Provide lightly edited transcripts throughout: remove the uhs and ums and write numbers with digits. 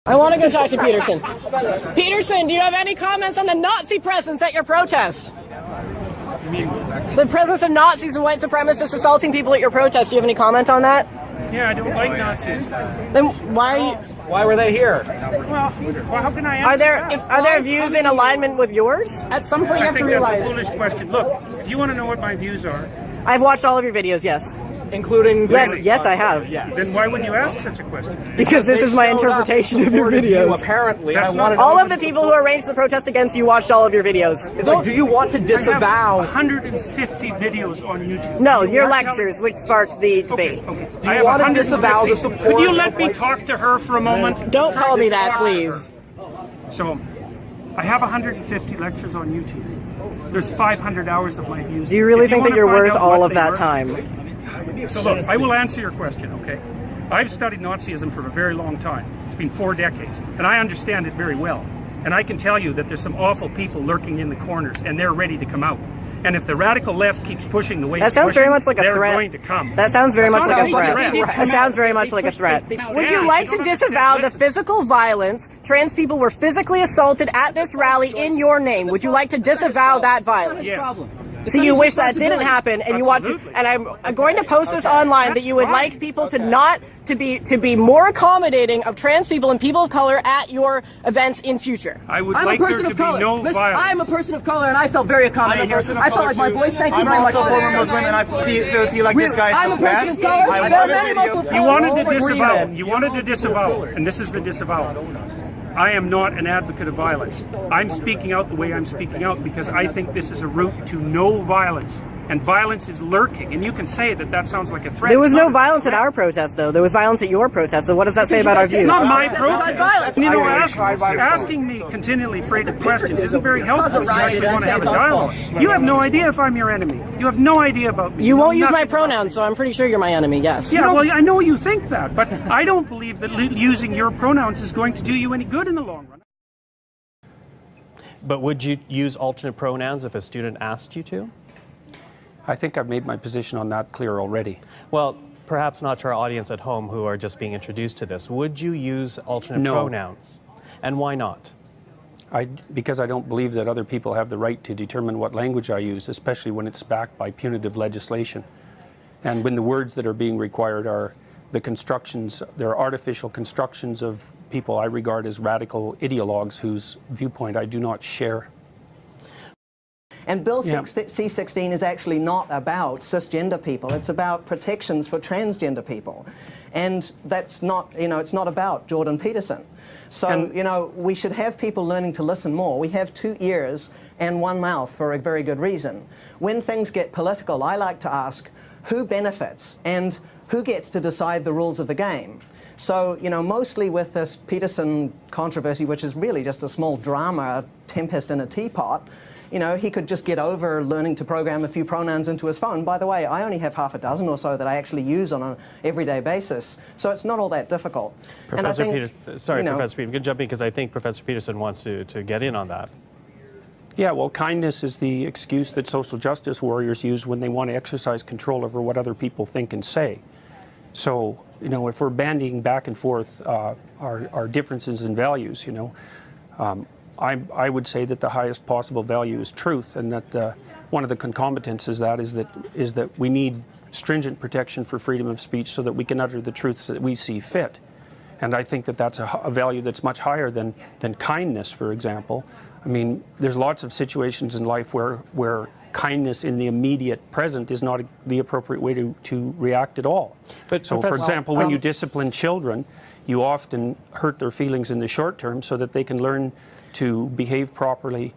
I want to go talk to Peterson. Peterson, do you have any comments on the Nazi presence at your protest? You mean the presence of Nazis and white supremacists assaulting people at your protest? Do you have any comment on that? Yeah, I don't like Nazis. Then why are you? Why were they here? Well, how can I answer Are there views in alignment with yours? At some point, you I have to think realize, that's a foolish question. Look, if you want to know what my views are, I've watched all of your videos. Yes. including Yes, I have. Yeah. then why would you ask such a question? Because this is my interpretation of your videos. Apparently, That's I not- wanted All of the people who arranged the protest against you watched all of your videos. It's like, do you want to I have disavow? 150 videos on YouTube. No, You your want to lectures, which sparked the debate. Okay. Do I you have want to 150. disavow the support? Could you let of me white- talk to her for a moment? Don't call me that, please. So, I have 150 lectures on YouTube. There's 500 hours of my views. Do you really If think that wanna you're find worth out all what of they that were- time? So look, I will answer your question, okay? I've studied Nazism for a very long time. It's been 4 decades, and I understand it very well. And I can tell you that there's some awful people lurking in the corners, and they're ready to come out. And if the radical left keeps pushing the way That it's sounds pushing, very much like a they're threat. going to come. That sounds very much It's like not a threat. threat. That sounds very much like a threat. Would you like to disavow the physical violence? Trans people were physically assaulted at this rally in your name. Would you like to disavow that violence? Yes. So you wish that didn't happen, and you want to, Absolutely. and I'm going to post this online that you would like people to not to be more accommodating of trans people and people of color at your events in future. I would I'm like a there person to of be color. no Listen, violence. I'm a person of color, and I felt very accommodating here. I felt like my voice. Thank you very much. I'm also a former Muslim, and I feel like this guy is I'm so a person fast. of color. I There are love many his Muslims videos. You wanted to all over disavow. Greenland. You wanted to disavow, and this is the disavowal. I am not an advocate of violence. I'm speaking out the way I'm speaking out because I think this is a route to no violence. And violence is lurking. And you can say that that sounds like a threat. There was It's no not a violence at threat. our protest, though. There was violence at your protest. So what does that say about our views? It's not my That's protest. violence. You know, I- asking me continually freighted questions isn't very helpful if you actually want to have a dialogue. You have no idea if I'm your enemy. You have no idea about me. You won't know use my nothing about me. pronouns, so I'm pretty sure you're my enemy. Yes. Yeah, well, I know you think that, but I don't believe that using your pronouns is going to do you any good in the long run. But would you use alternate pronouns if a student asked you to? I think I've made my position on that clear already. Well, perhaps not to our audience at home who are just being introduced to this. Would you use alternate No. pronouns? And why not? Because I don't believe that other people have the right to determine what language I use, especially when it's backed by punitive legislation. And when the words that are being required are the constructions, they're artificial constructions of people I regard as radical ideologues whose viewpoint I do not share. And Bill Yeah. C-16 is actually not about cisgender people. It's about protections for transgender people. And that's not, it's not about Jordan Peterson. So, we should have people learning to listen more. We have 2 ears and 1 mouth for a very good reason. When things get political, I like to ask who benefits and who gets to decide the rules of the game. So, mostly with this Peterson controversy, which is really just a small drama, a tempest in a teapot, he could just get over learning to program a few pronouns into his phone. By the way, I only have half a dozen or so that I actually use on an everyday basis, so it's not all that difficult. Professor and I think, Peterson, sorry, Professor Peterson, good jumping because I think Professor Peterson wants to get in on that. Yeah, well, kindness is the excuse that social justice warriors use when they want to exercise control over what other people think and say. So, if we're bandying back and forth our differences in values, I would say that the highest possible value is truth, and that one of the concomitants is that we need stringent protection for freedom of speech so that we can utter the truths that we see fit. And I think that that's a value that's much higher than kindness, for example. I mean, there's lots of situations in life where kindness in the immediate present is not the appropriate way to react at all. But so, for example, when you discipline children, you often hurt their feelings in the short term so that they can learn to behave properly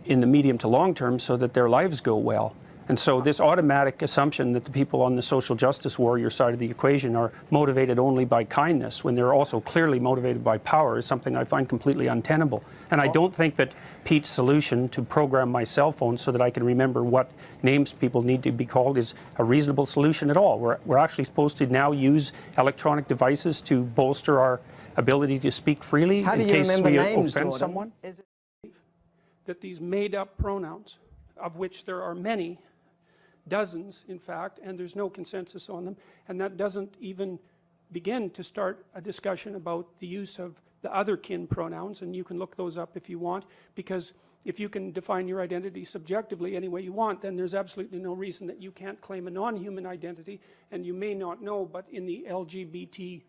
in the medium to long term so that their lives go well. And so this automatic assumption that the people on the social justice warrior side of the equation are motivated only by kindness when they're also clearly motivated by power is something I find completely untenable. And I don't think that Pete's solution to program my cell phone so that I can remember what names people need to be called is a reasonable solution at all. We're actually supposed to now use electronic devices to bolster our ability to speak freely how do in you case remember we names, offend Jordan? someone. That these made-up pronouns, of which there are many, dozens in fact, and there's no consensus on them, and that doesn't even begin to start a discussion about the use of the other kin pronouns, and you can look those up if you want, because if you can define your identity subjectively any way you want, then there's absolutely no reason that you can't claim a non-human identity. And you may not know, but in the LGBT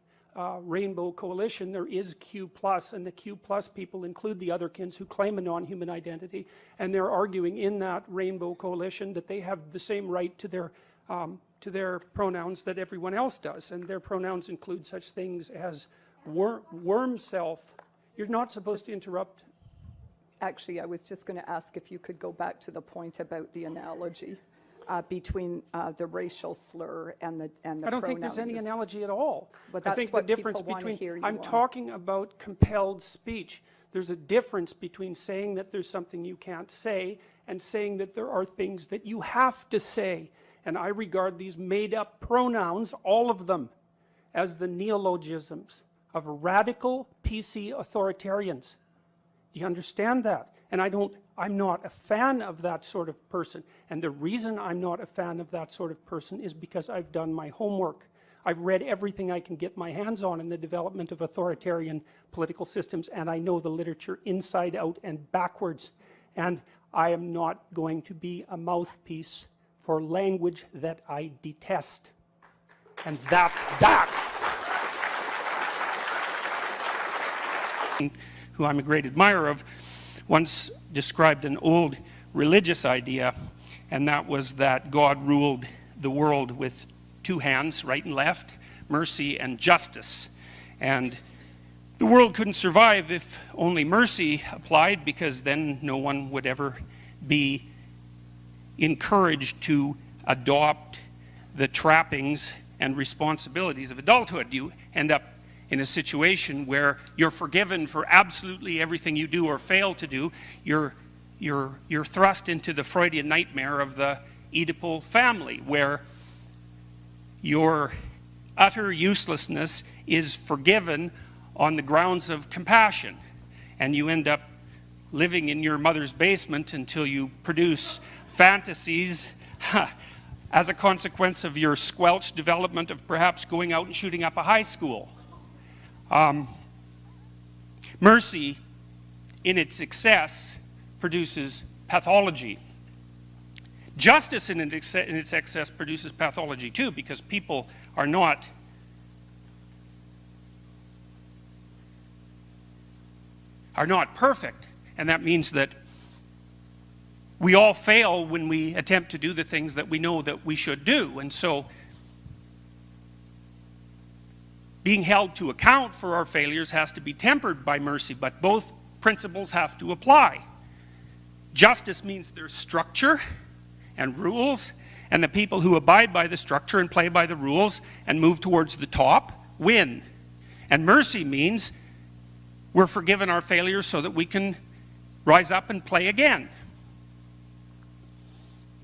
Rainbow Coalition, there is Q+, and the Q+ people include the otherkins who claim a non-human identity, and they're arguing in that Rainbow Coalition that they have the same right to their pronouns that everyone else does, and their pronouns include such things as worm self. You're not supposed to interrupt. Actually, I was just going to ask if you could go back to the point about the analogy between the racial slur and the I don't think there's any analogy at all. But I that's think what the difference people wanna between, hear you I'm on. talking about compelled speech. There's a difference between saying that there's something you can't say and saying that there are things that you have to say. And I regard these made-up pronouns, all of them, as the neologisms of radical PC authoritarians. Do you understand that? And I'm not a fan of that sort of person. And the reason I'm not a fan of that sort of person is because I've done my homework. I've read everything I can get my hands on in the development of authoritarian political systems, and I know the literature inside out and backwards. And I am not going to be a mouthpiece for language that I detest. And that's that. Who I'm a great admirer of, once described an old religious idea, and that was that God ruled the world with two hands, right and left, mercy and justice. And the world couldn't survive if only mercy applied, because then no one would ever be encouraged to adopt the trappings and responsibilities of adulthood. You end up in a situation where you're forgiven for absolutely everything you do or fail to do. You're thrust into the Freudian nightmare of the Oedipal family, where your utter uselessness is forgiven on the grounds of compassion, and you end up living in your mother's basement until you produce fantasies as a consequence of your squelched development of perhaps going out and shooting up a high school. Mercy, in its excess, produces pathology. Justice, in its excess, produces pathology too, because people are not perfect, and that means that we all fail when we attempt to do the things that we know that we should do. And so being held to account for our failures has to be tempered by mercy, but both principles have to apply. Justice means there's structure and rules, and the people who abide by the structure and play by the rules and move towards the top win. And mercy means we're forgiven our failures so that we can rise up and play again.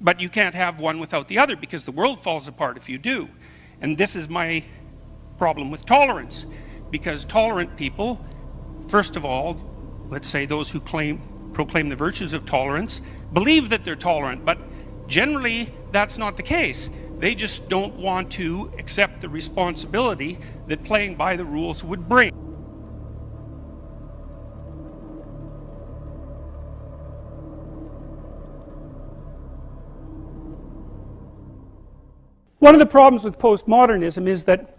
But you can't have one without the other, because the world falls apart if you do. And this is my problem with tolerance, because tolerant people, first of all, let's say those who proclaim the virtues of tolerance, believe that they're tolerant, but generally that's not the case. They just don't want to accept the responsibility that playing by the rules would bring. One of the problems with postmodernism is that,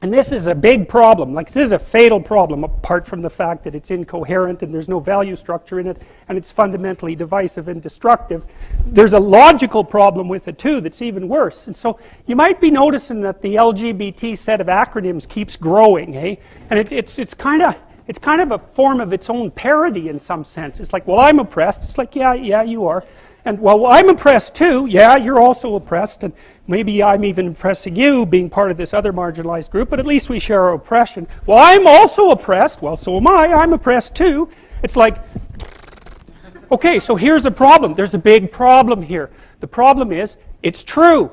and this is a big problem, like this is a fatal problem, apart from the fact that it's incoherent and there's no value structure in it, and it's fundamentally divisive and destructive. There's a logical problem with it too that's even worse. And so you might be noticing that the LGBT set of acronyms keeps growing, eh? And it's kind of a form of its own parody in some sense. It's like, well, I'm oppressed. It's like, yeah, you are. And, well, I'm oppressed too. Yeah, you're also oppressed. And maybe I'm even oppressing you, being part of this other marginalized group, but at least we share our oppression. Well, I'm also oppressed. Well, so am I. I'm oppressed too. It's like, okay, so here's a problem. There's a big problem here. The problem is, it's true.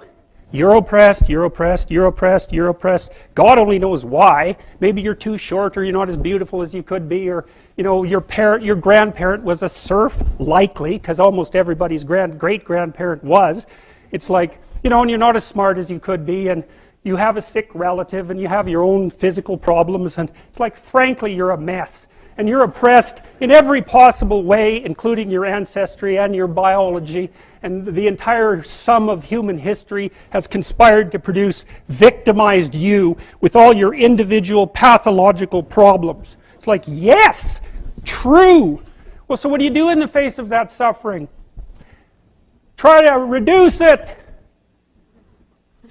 You're oppressed, you're oppressed, you're oppressed, you're oppressed. God only knows why. Maybe you're too short, or you're not as beautiful as you could be, or your grandparent was a serf, likely, because almost everybody's great-grandparent was. It's like, and you're not as smart as you could be, and you have a sick relative and you have your own physical problems, and it's like, frankly, you're a mess. And you're oppressed in every possible way, including your ancestry and your biology, and the entire sum of human history has conspired to produce victimized you with all your individual pathological problems. It's like, yes, true. Well, so what do you do in the face of that suffering? Try to reduce it.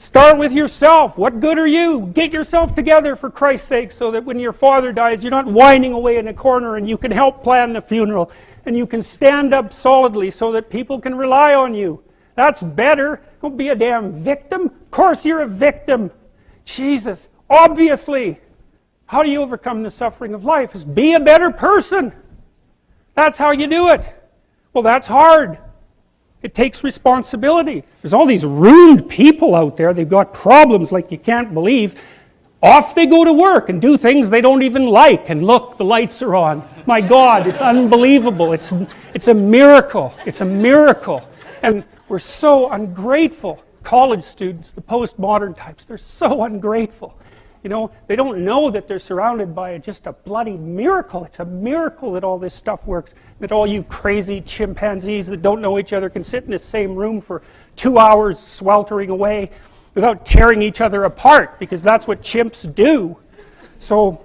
Start with yourself. What good are you? Get yourself together, for Christ's sake, so that when your father dies, you're not whining away in a corner, and you can help plan the funeral, and you can stand up solidly so that people can rely on you. That's better. Don't be a damn victim. Of course you're a victim. Jesus, obviously. How do you overcome the suffering of life? Is be a better person. That's how you do it. Well, that's hard. It takes responsibility. There's all these ruined people out there. They've got problems like you can't believe. Off they go to work and do things they don't even like. And look, the lights are on. My God, it's unbelievable. It's a miracle. It's a miracle. And we're so ungrateful. College students, the postmodern types, they're so ungrateful. You know, they don't know that they're surrounded by just a bloody miracle. It's a miracle that all this stuff works. That all you crazy chimpanzees that don't know each other can sit in the same room for 2 hours sweltering away without tearing each other apart, because that's what chimps do. So,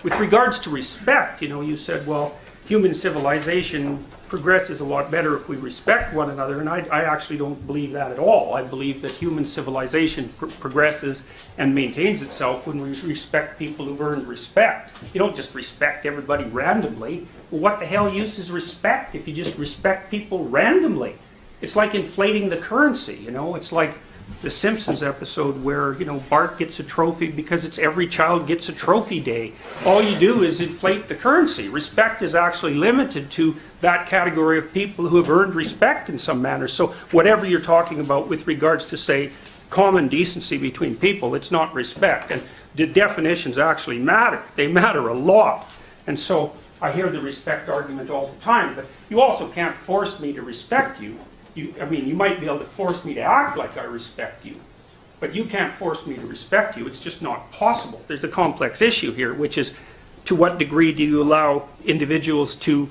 with regards to respect, you know, you said, well, human civilization progresses a lot better if we respect one another, and I actually don't believe that at all. I believe that human civilization progresses and maintains itself when we respect people who've earned respect. You don't just respect everybody randomly. Well, what the hell use is respect if you just respect people randomly? It's like inflating the currency, you know? It's like the Simpsons episode where, you know, Bart gets a trophy because it's every child gets a trophy day. All you do is inflate the currency. Respect is actually limited to that category of people who have earned respect in some manner. So whatever you're talking about with regards to, say, common decency between people, it's not respect. And the definitions actually matter. They matter a lot. And so I hear the respect argument all the time, but you also can't force me to respect you. I mean, you might be able to force me to act like I respect you, but you can't force me to respect you. It's just not possible. There's a complex issue here, which is, to what degree do you allow individuals to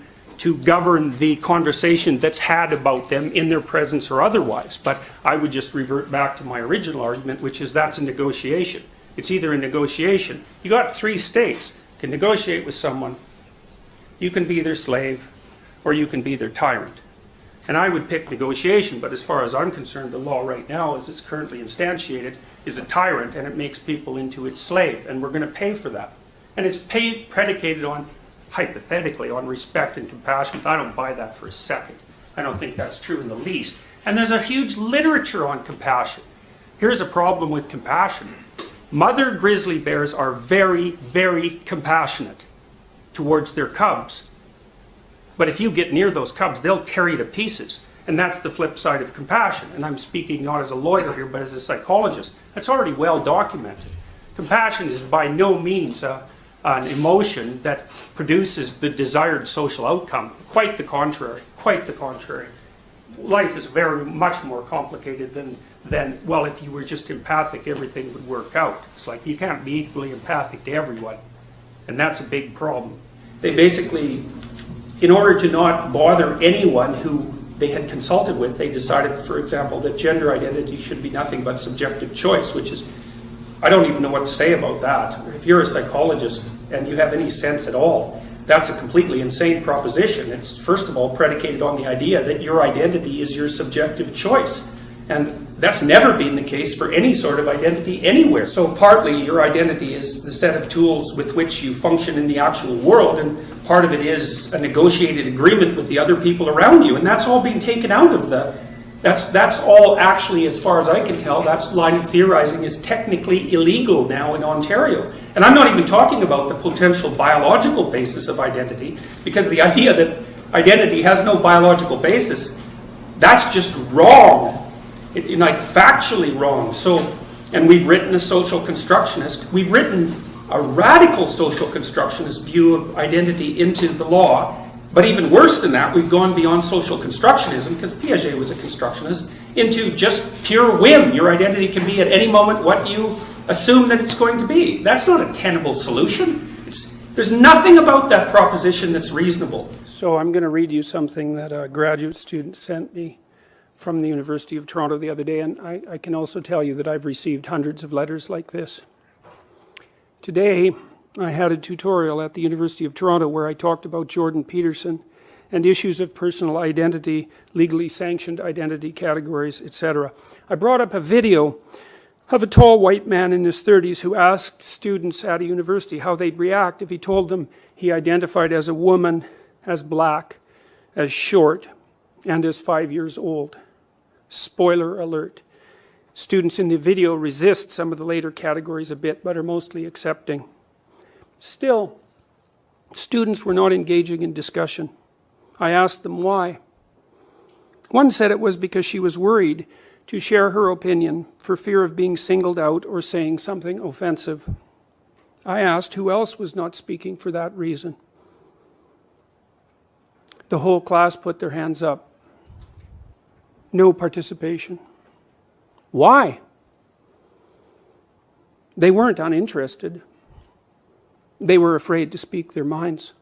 govern the conversation that's had about them in their presence or otherwise? But I would just revert back to my original argument, which is that's a negotiation. It's either a negotiation. You got 3 states. You can negotiate with someone. You can be their slave, or you can be their tyrant. And I would pick negotiation, but as far as I'm concerned, the law right now, as it's currently instantiated, is a tyrant, and it makes people into its slave, and we're going to pay for that. And it's predicated on, hypothetically, on respect and compassion. I don't buy that for a second. I don't think that's true in the least. And there's a huge literature on compassion. Here's a problem with compassion. Mother grizzly bears are very, very compassionate towards their cubs. But if you get near those cubs, they'll tear you to pieces. And that's the flip side of compassion. And I'm speaking not as a lawyer here, but as a psychologist. That's already well documented. Compassion is by no means an emotion that produces the desired social outcome. Quite the contrary. Quite the contrary. Life is very much more complicated than, well, if you were just empathic, everything would work out. It's like you can't be equally empathic to everyone. And that's a big problem. They basically, in order to not bother anyone who they had consulted with, they decided, for example, that gender identity should be nothing but subjective choice, which is, I don't even know what to say about that. If you're a psychologist and you have any sense at all, that's a completely insane proposition. It's, first of all, predicated on the idea that your identity is your subjective choice. And that's never been the case for any sort of identity anywhere. So partly your identity is the set of tools with which you function in the actual world, and part of it is a negotiated agreement with the other people around you, and that's all being taken out of that's all actually, as far as I can tell, that line of theorizing is technically illegal now in Ontario. And I'm not even talking about the potential biological basis of identity, because the idea that identity has no biological basis, that's just wrong. Like factually wrong. So, and we've written a social constructionist, we've written a radical social constructionist view of identity into the law, But even worse than that, we've gone beyond social constructionism, because Piaget was a constructionist, into just pure whim. Your identity can be at any moment what you assume that it's going to be. That's not a tenable solution. There's nothing about that proposition that's reasonable. So I'm going to read you something that a graduate student sent me from the University of Toronto the other day, and I can also tell you that I've received hundreds of letters like this. Today, I had a tutorial at the University of Toronto where I talked about Jordan Peterson and issues of personal identity, legally sanctioned identity categories, etc. I brought up a video of a tall white man in his 30s who asked students at a university how they'd react if he told them he identified as a woman, as black, as short, and as 5 years old. Spoiler alert. Students in the video resist some of the later categories a bit, but are mostly accepting. Still, students were not engaging in discussion. I asked them why. One said it was because she was worried to share her opinion for fear of being singled out or saying something offensive. I asked who else was not speaking for that reason. The whole class put their hands up. No participation. Why? They weren't uninterested. They were afraid to speak their minds.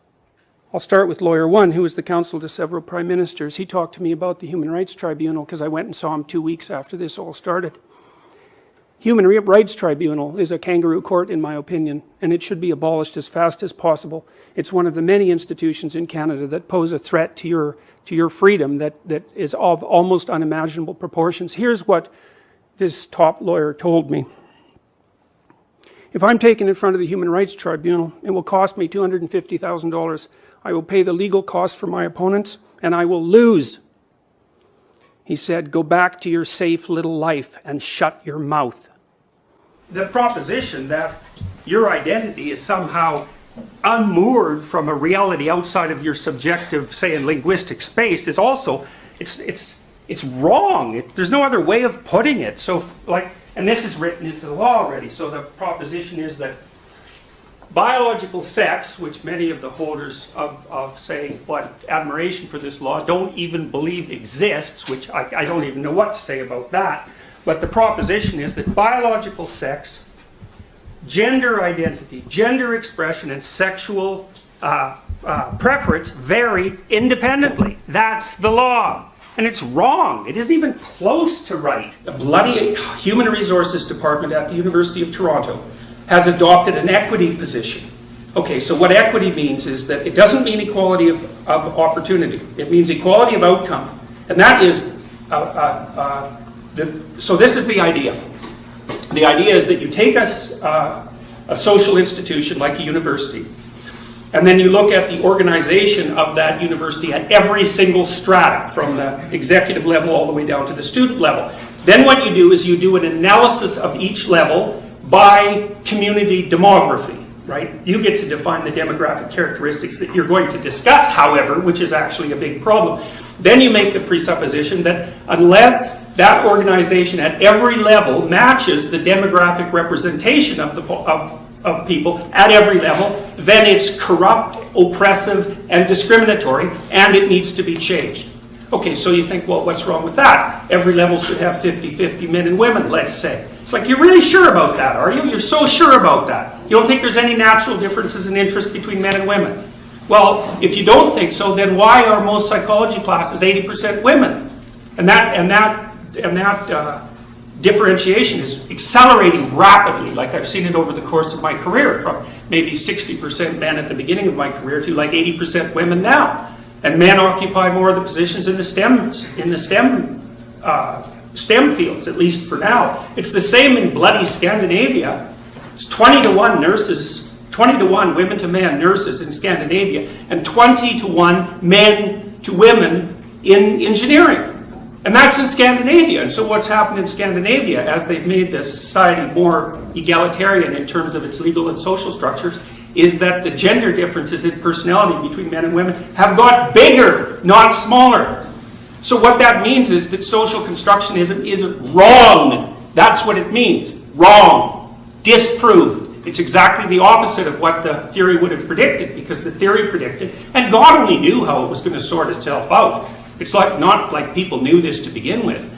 I'll start with Lawyer 1, who was the counsel to several prime ministers. He talked to me about the Human Rights Tribunal because I went and saw him 2 weeks after this all started. Human Rights Tribunal is a kangaroo court, in my opinion, and it should be abolished as fast as possible. It's one of the many institutions in Canada that pose a threat to your freedom that is of almost unimaginable proportions. Here's what this top lawyer told me. If I'm taken in front of the Human Rights Tribunal, it will cost me $250,000. I will pay the legal costs for my opponents, and I will lose. He said, go back to your safe little life and shut your mouth. The proposition that your identity is somehow unmoored from a reality outside of your subjective, say, in linguistic space is also, it's wrong. There's no other way of putting it. So, and this is written into the law already. So the proposition is that biological sex, which many of the holders of say, what admiration for this law don't even believe exists, which I don't even know what to say about that, but the proposition is that biological sex, gender identity, gender expression, and sexual preference vary independently. That's the law. And it's wrong. It isn't even close to right. The bloody Human Resources Department at the University of Toronto has adopted an equity position. Okay, so what equity means is that it doesn't mean equality of opportunity. It means equality of outcome. And that is, so this is the idea. The idea is that you take a social institution like a university, and then you look at the organization of that university at every single strata, from the executive level all the way down to the student level. Then what you do is you do an analysis of each level by community demography, right? You get to define the demographic characteristics that you're going to discuss, however, which is actually a big problem. Then you make the presupposition that unless that organization at every level matches the demographic representation of people at every level, then it's corrupt, oppressive, and discriminatory, and it needs to be changed. Okay, so you think, well, what's wrong with that? Every level should have 50-50 men and women, let's say. It's like, you're really sure about that, are you? You're so sure about that. You don't think there's any natural differences in interest between men and women? Well, if you don't think so, then why are most psychology classes 80% women? And that differentiation is accelerating rapidly, like I've seen it over the course of my career, from maybe 60% men at the beginning of my career to like 80% women now. And men occupy more of the positions in the STEM fields, at least for now. It's the same in bloody Scandinavia. It's 20-to-1 nurses, 20-to-1 women to men nurses in Scandinavia, and 20-to-1 men to women in engineering. And that's in Scandinavia. And so what's happened in Scandinavia, as they've made the society more egalitarian in terms of its legal and social structures, is that the gender differences in personality between men and women have got bigger, not smaller. So what that means is that social constructionism isn't wrong. That's what it means. Wrong. Disproved. It's exactly the opposite of what the theory would have predicted, because the theory predicted, and God only knew how it was going to sort itself out. It's not like people knew this to begin with.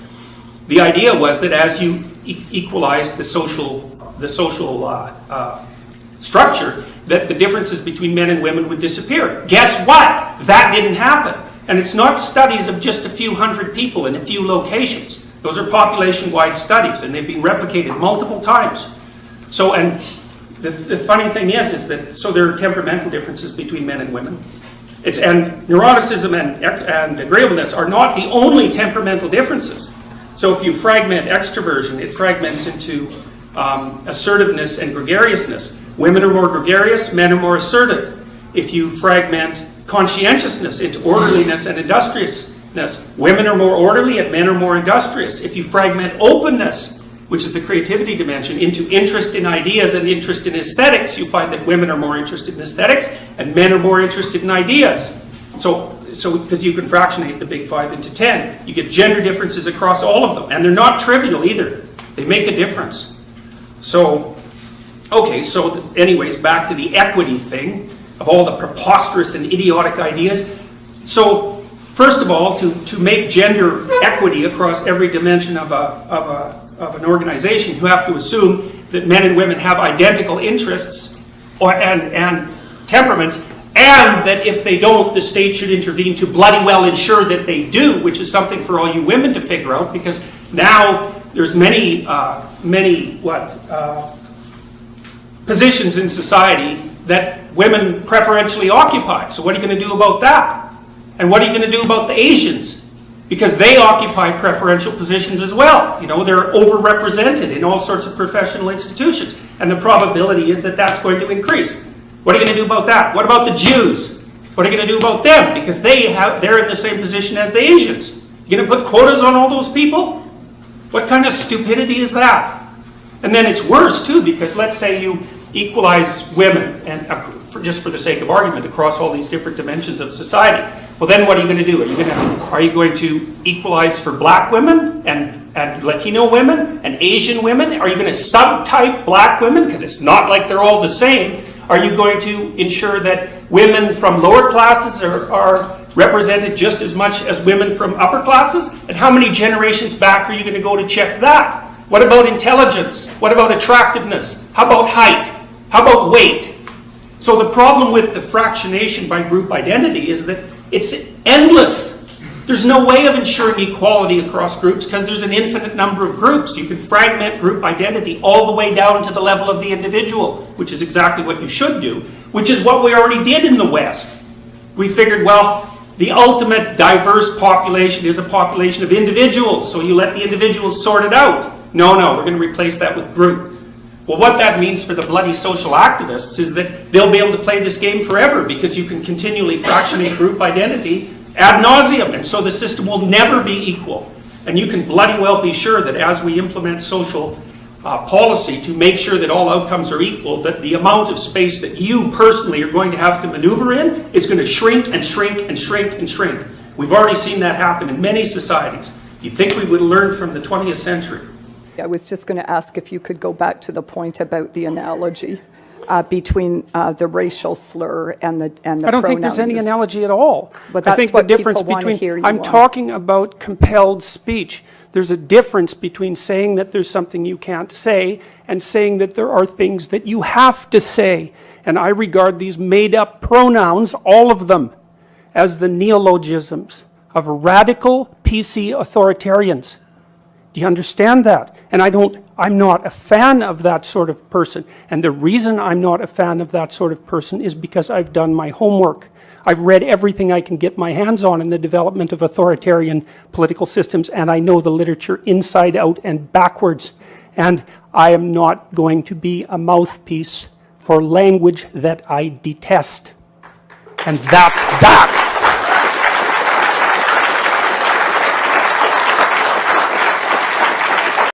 The idea was that as you equalize the social structure, that the differences between men and women would disappear. Guess what? That didn't happen. And it's not studies of just a few hundred people in a few locations. Those are population-wide studies, and they've been replicated multiple times. So, and the funny thing is that, so there are temperamental differences between men and women. And neuroticism and agreeableness are not the only temperamental differences. So if you fragment extroversion, it fragments into assertiveness and gregariousness. Women are more gregarious, men are more assertive. If you fragment conscientiousness into orderliness and industriousness, women are more orderly and men are more industrious. If you fragment openness, which is the creativity dimension, into interest in ideas and interest in aesthetics, you find that women are more interested in aesthetics and men are more interested in ideas. So because you can fractionate the big 5 into 10, you get gender differences across all of them, and they're not trivial either. They make a difference. So, okay, so anyways, back to the equity thing of all the preposterous and idiotic ideas. So, first of all, to make gender equity across every dimension of an organization, you have to assume that men and women have identical interests and temperaments, and that if they don't, the state should intervene to bloody well ensure that they do, which is something for all you women to figure out, because now there's many positions in society that women preferentially occupy. So what are you going to do about that? And what are you going to do about the Asians? Because they occupy preferential positions as well. You know, they're overrepresented in all sorts of professional institutions. And the probability is that that's going to increase. What are you going to do about that? What about the Jews? What are you going to do about them? Because they're in the same position as the Asians. You're going to put quotas on all those people? What kind of stupidity is that? And then it's worse, too, because let's say you equalize women, and just for the sake of argument, across all these different dimensions of society. Well, then what are you going to do? Are you going to equalize for black women and Latino women and Asian women? Are you going to subtype black women? Because it's not like they're all the same. Are you going to ensure that women from lower classes are represented just as much as women from upper classes? And how many generations back are you going to go to check that? What about intelligence? What about attractiveness? How about height? How about weight? So the problem with the fractionation by group identity is that it's endless. There's no way of ensuring equality across groups because there's an infinite number of groups. You can fragment group identity all the way down to the level of the individual, which is exactly what you should do, which is what we already did in the West. We figured, well, the ultimate diverse population is a population of individuals, so you let the individuals sort it out. No, we're going to replace that with group. Well, what that means for the bloody social activists is that they'll be able to play this game forever because you can continually fractionate group identity ad nauseum, and so the system will never be equal. And you can bloody well be sure that as we implement social policy to make sure that all outcomes are equal, that the amount of space that you personally are going to have to maneuver in is going to shrink and shrink and shrink and shrink. We've already seen that happen in many societies. You think we would learn from the 20th century? I was just going to ask if you could go back to the point about the analogy between the racial slur and the I don't think there's any analogy at all. But that's I think what the difference people want to between hear you I'm on. talking about compelled speech. There's a difference between saying that there's something you can't say and saying that there are things that you have to say. And I regard these made-up pronouns, all of them, as the neologisms of radical PC authoritarians. Do you understand that? And I'm not a fan of that sort of person. And the reason I'm not a fan of that sort of person is because I've done my homework. I've read everything I can get my hands on in the development of authoritarian political systems, and I know the literature inside out and backwards. And I am not going to be a mouthpiece for language that I detest. And that's that.